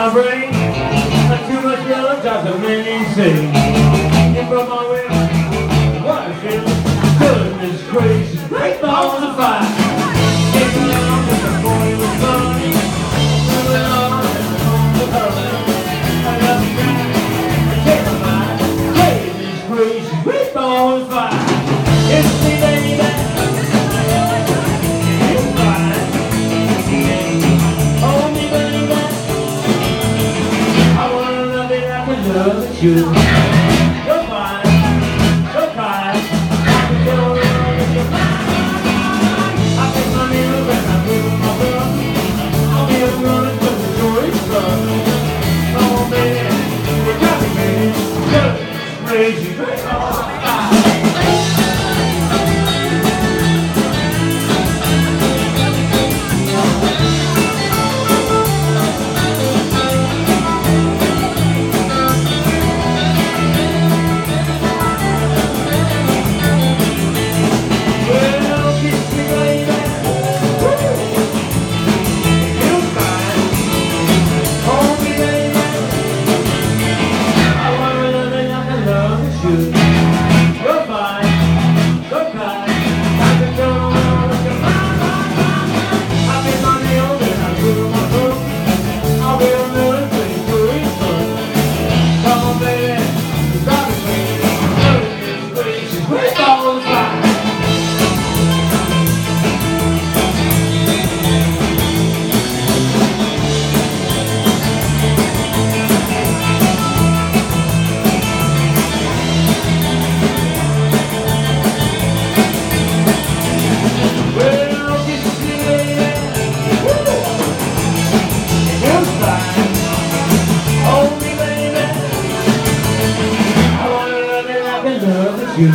my brain. Too much yellow drives a man insane. You broke my will. What a shit. Goodness gracious. Great balls of fire. Take me along with the boy was fun. Moving on the curve. I love you back. Take my mind. Goodness gracious. Great balls of fire. It's me, baby. It's fine. Hold me, baby. I wanna love it like I love you. You're fine. So kind. I can go around with your mind. I take my meals and I put my blood. I'll be a running till the story's done. Come on, baby. You got me, baby. Good. Crazy. Great. You're fine, so kind. I can go around with your mind. I make my nails and I put on my coat. I'll be a million pretty stories fun. Come on, baby, you got me crazy. Goodness gracious, great balls of fire. You